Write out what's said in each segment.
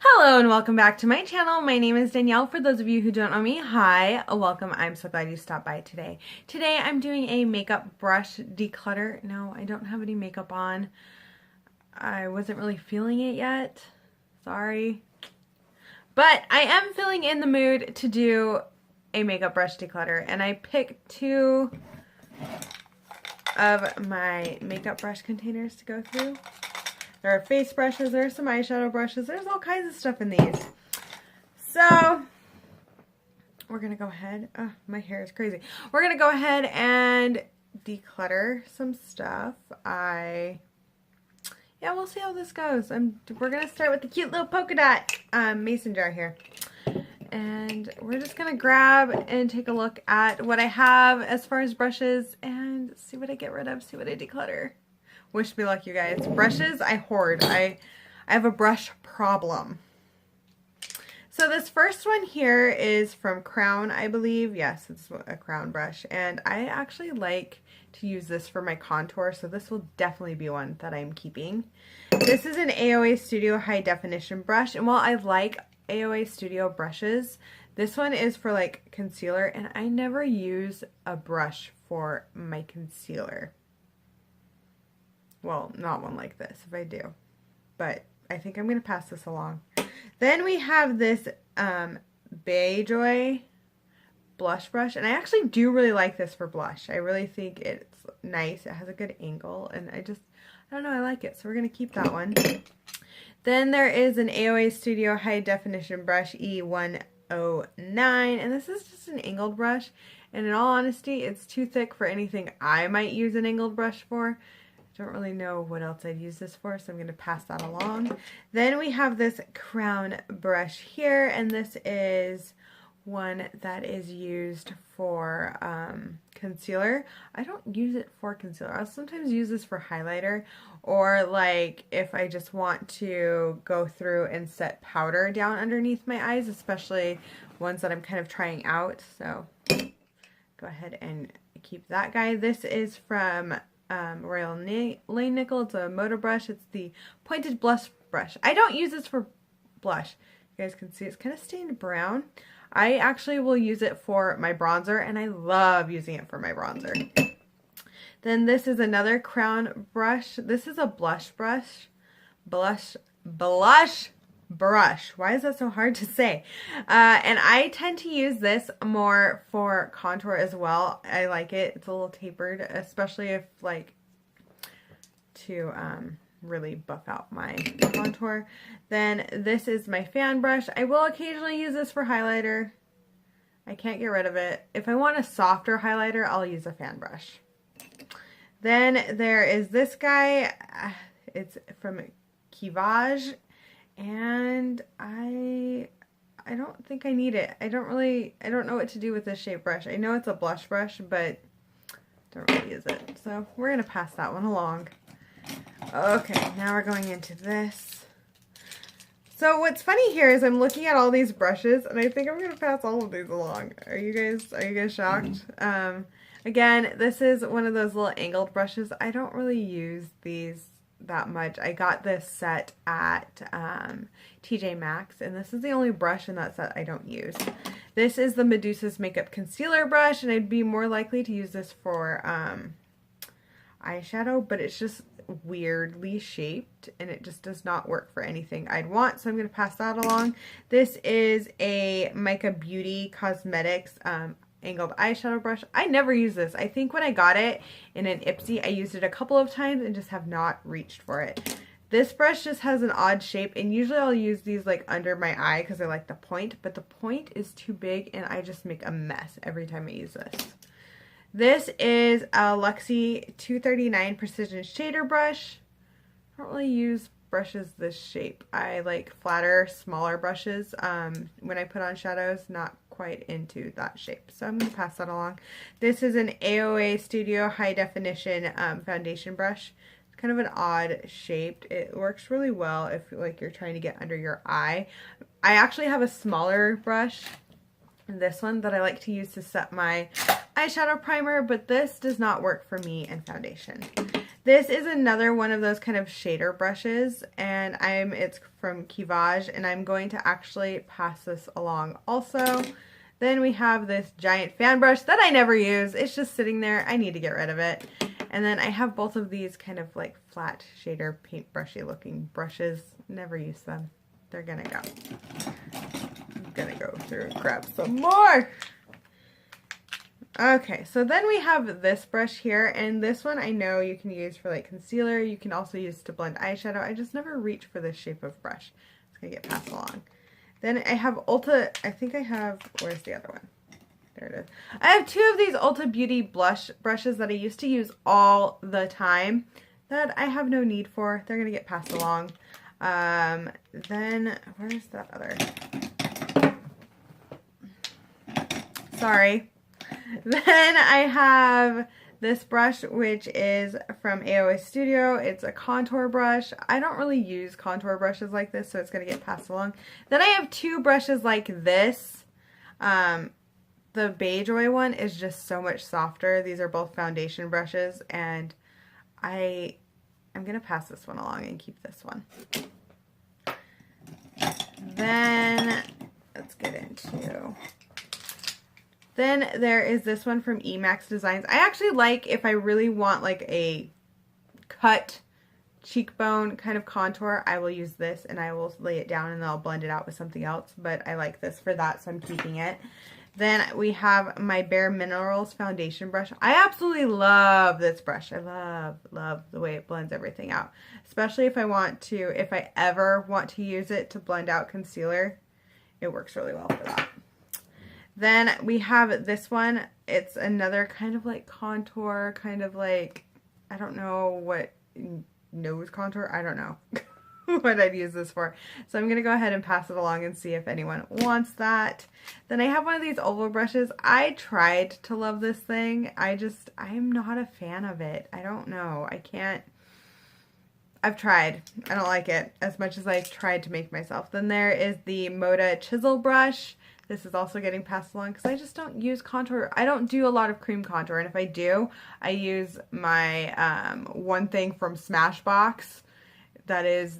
Hello and welcome back to my channel. My name is Danielle. For those of you who don't know me, hi, welcome. I'm so glad you stopped by today. Today I'm doing a makeup brush declutter. No, I don't have any makeup on. I wasn't really feeling it yet. Sorry. But I am feeling in the mood to do a makeup brush declutter, and I picked two of my makeup brush containers to go through. There are face brushes, there are some eyeshadow brushes, there's all kinds of stuff in these. So, we're going to go ahead, my hair is crazy. We're going to go ahead and declutter some stuff. Yeah, we'll see how this goes. We're going to start with the cute little polka dot mason jar here. And we're just going to grab and take a look at what I have as far as brushes and see what I get rid of, see what I declutter. Wish me luck, you guys. Brushes, I hoard. I have a brush problem. So this first one here is from Crown, I believe. Yes, it's a Crown brush. And I actually like to use this for my contour, so this will definitely be one that I'm keeping. This is an AOA Studio High Definition brush. And while I like AOA Studio brushes, this one is for like concealer. And I never use a brush for my concealer. Well, not one like this, if I do. But I think I'm going to pass this along. Then we have this Joy blush brush. And I actually do really like this for blush. I really think it's nice. It has a good angle. And I don't know, I like it. So we're going to keep that one. Then there is an AOA Studio High Definition brush E109. And this is just an angled brush. And in all honesty, it's too thick for anything I might use an angled brush for. Don't really know what else I'd use this for, so I'm going to pass that along. Then we have this Crown brush here, and this is one that is used for concealer. I don't use it for concealer. I'll sometimes use this for highlighter, or like if I just want to go through and set powder down underneath my eyes, especially ones that I'm kind of trying out. So go ahead and keep that guy. This is from Royal Lane Nickel. It's a motor brush. It's the pointed blush brush. I don't use this for blush. You guys can see it's kind of stained brown. I actually will use it for my bronzer, and I love using it for my bronzer. Then this is another Crown brush. This is a blush brush. Blush brush. Why is that so hard to say? And I tend to use this more for contour as well. I like it. It's a little tapered, especially if like to really buff out my contour. Then this is my fan brush. I will occasionally use this for highlighter. I can't get rid of it. If I want a softer highlighter, I'll use a fan brush. Then there is this guy. It's from Kivage. And I don't think I need it. I don't know what to do with this shape brush. I know it's a blush brush, but don't really use it. So we're going to pass that one along. Okay, now we're going into this. So what's funny here is I'm looking at all these brushes, and I think I'm going to pass all of these along. Are you guys shocked? Again, this is one of those little angled brushes. I don't really use these that much. I got this set at TJ Maxx, and this is the only brush in that set I don't use. This is the Medusa's Makeup Concealer brush, and I'd be more likely to use this for eyeshadow, but it's just weirdly shaped, and it just does not work for anything I'd want, so I'm going to pass that along. This is a Mica Beauty Cosmetics angled eyeshadow brush. I never use this. I think when I got it in an Ipsy, I used it a couple of times and just have not reached for it. This brush just has an odd shape, and usually I'll use these like under my eye because I like the point, but the point is too big and I just make a mess every time I use this. This is a Luxie 239 Precision Shader brush. I don't really use brushes this shape. I like flatter, smaller brushes when I put on shadows, not quite into that shape. So I'm going to pass that along. This is an AOA Studio High Definition foundation brush. It's kind of an odd shape. It works really well if like you're trying to get under your eye. I actually have a smaller brush, this one, that I like to use to set my eyeshadow primer, but this does not work for me in foundation. This is another one of those kind of shader brushes, and it's from Kivage, and I'm going to actually pass this along also. Then we have this giant fan brush that I never use. It's just sitting there. I need to get rid of it. And then I have both of these kind of like flat shader paintbrushy looking brushes. Never use them. They're gonna go. I'm gonna go through and grab some more. Okay, so then we have this brush here, and this one I know you can use for like concealer. You can also use to blend eyeshadow. I just never reach for this shape of brush. It's gonna get passed along. Then I have Ulta, I think I have, where's the other one? There it is. I have two of these Ulta Beauty blush brushes that I used to use all the time that I have no need for. They're gonna get passed along. Then, where's that other? Sorry. Then I have this brush, which is from AOA Studio. It's a contour brush. I don't really use contour brushes like this, so it's going to get passed along. Then I have two brushes like this. The Beijoy one is just so much softer. These are both foundation brushes, and I'm going to pass this one along and keep this one. Then let's get into... Then there is this one from Emax Designs. I actually like, if I really want like a cut cheekbone kind of contour, I will use this and I will lay it down and then I'll blend it out with something else. But I like this for that, so I'm keeping it. Then we have my Bare Minerals foundation brush. I absolutely love this brush. I love the way it blends everything out. Especially if I ever want to use it to blend out concealer, it works really well for that. Then we have this one. It's another kind of like contour, kind of like, I don't know what, nose contour? I don't know what I'd use this for. So I'm going to go ahead and pass it along and see if anyone wants that. Then I have one of these oval brushes. I tried to love this thing. I'm not a fan of it. I don't know. I've tried. I don't like it as much as I've tried to make myself. Then there is the Moda Chisel brush. This is also getting passed along because I just don't use contour. I don't do a lot of cream contour, and if I do, I use my one thing from Smashbox. That is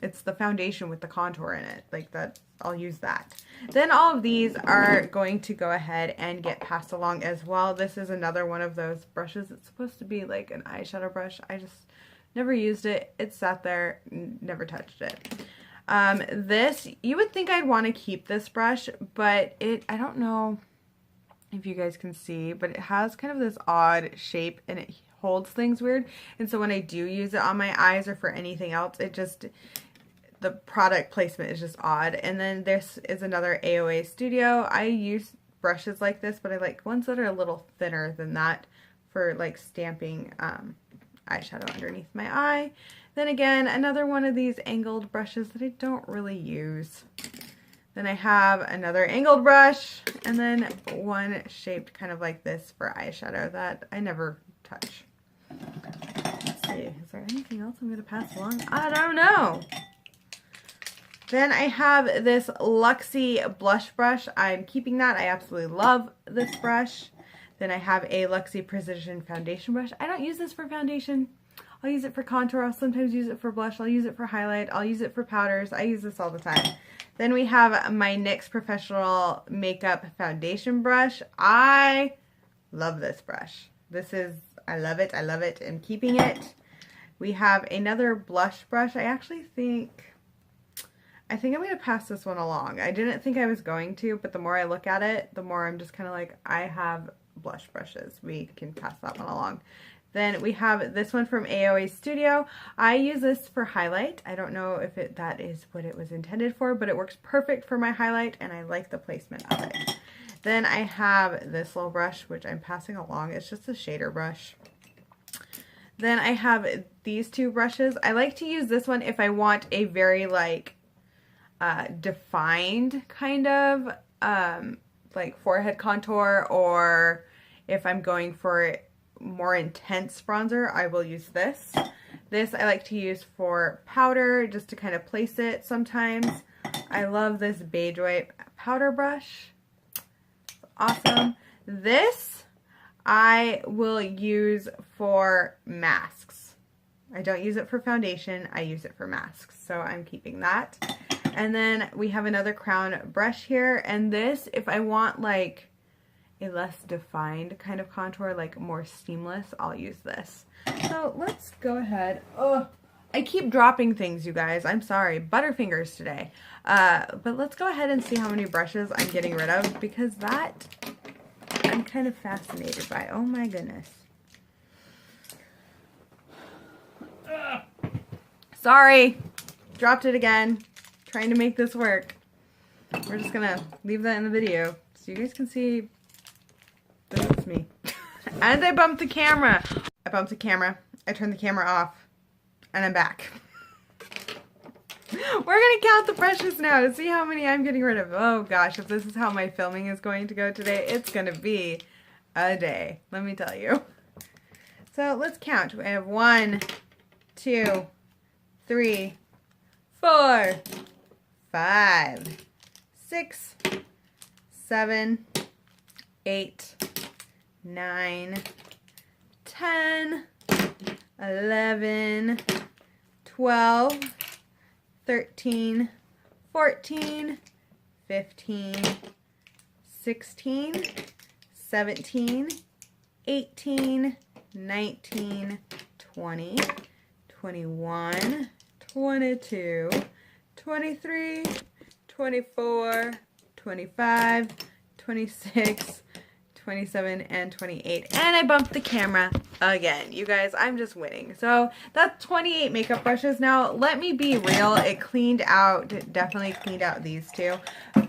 it's the foundation with the contour in it. Like that, I'll use that. Then all of these are going to go ahead and get passed along as well. This is another one of those brushes. It's supposed to be like an eyeshadow brush. I just never used it. It sat there, never touched it. This, you would think I'd want to keep this brush, but I don't know if you guys can see, but it has kind of this odd shape and it holds things weird. And so when I do use it on my eyes or for anything else, the product placement is just odd. And then this is another AOA Studio. I use brushes like this, but I like ones that are a little thinner than that for like stamping eyeshadow underneath my eye. Then again, another one of these angled brushes that I don't really use. Then I have another angled brush, and then one shaped kind of like this for eyeshadow that I never touch. Let's see, is there anything else I'm going to pass along? I don't know. Then I have this Luxie blush brush. I'm keeping that. I absolutely love this brush. Then I have a Luxie Precision Foundation brush. I don't use this for foundation. I'll use it for contour. I'll sometimes use it for blush. I'll use it for highlight. I'll use it for powders. I use this all the time. Then we have my NYX Professional Makeup Foundation brush. I love this brush. I love it. I love it. I'm keeping it. We have another blush brush. I think I'm going to pass this one along. I didn't think I was going to, but the more I look at it, the more I'm just kind of like, I have blush brushes. We can pass that one along. Then we have this one from AOA Studio. I use this for highlight. I don't know if that is what it was intended for, but it works perfect for my highlight, and I like the placement of it. Then I have this little brush, which I'm passing along. It's just a shader brush. Then I have these two brushes. I like to use this one if I want a very like defined kind of like forehead contour, or if I'm going for more intense bronzer, I will use this. This I like to use for powder, just to kind of place it sometimes. I love this Beijoy powder brush. Awesome. This I will use for masks. I don't use it for foundation, I use it for masks, so I'm keeping that. And then we have another crown brush here, and this, if I want like a less defined kind of contour, like more seamless, I'll use this. So let's go ahead. Oh, I keep dropping things, you guys. I'm sorry. Butterfingers today. But let's go ahead and see how many brushes I'm getting rid of, because that I'm kind of fascinated by. Oh my goodness. Sorry. Dropped it again. Trying to make this work. We're just gonna leave that in the video so you guys can see this is me. And I bumped the camera. I bumped the camera. I turned the camera off. And I'm back. We're gonna count the brushes now to see how many I'm getting rid of. Oh gosh, if this is how my filming is going to go today, it's gonna be a day, let me tell you. So let's count. We have 1, 2, 3, 4, 5, 6, 7, 8, 9, 10, 11, 12, 13, 14, 15, 16, 17, 18, 19, 20, 21, 22, 23, 24, 25, 26, 27, and 28. And I bumped the camera again. You guys, I'm just winning. So that's 28 makeup brushes. Now, let me be real. It cleaned out, definitely cleaned out these two.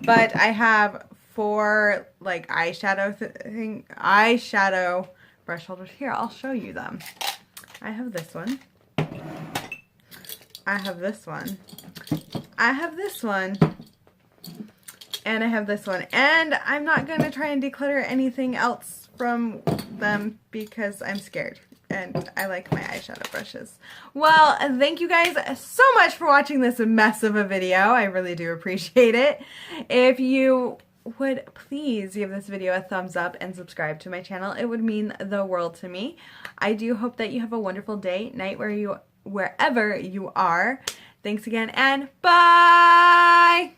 But I have 4 like eyeshadow brush holders. Here, I'll show you them. I have this one. I have this one. I have this one. And I have this one. And I'm not going to try and declutter anything else from them because I'm scared. And I like my eyeshadow brushes. Well, thank you guys so much for watching this mess of a video. I really do appreciate it. If you would please give this video a thumbs up and subscribe to my channel, it would mean the world to me. I do hope that you have a wonderful day, night, wherever you are. Thanks again, and bye!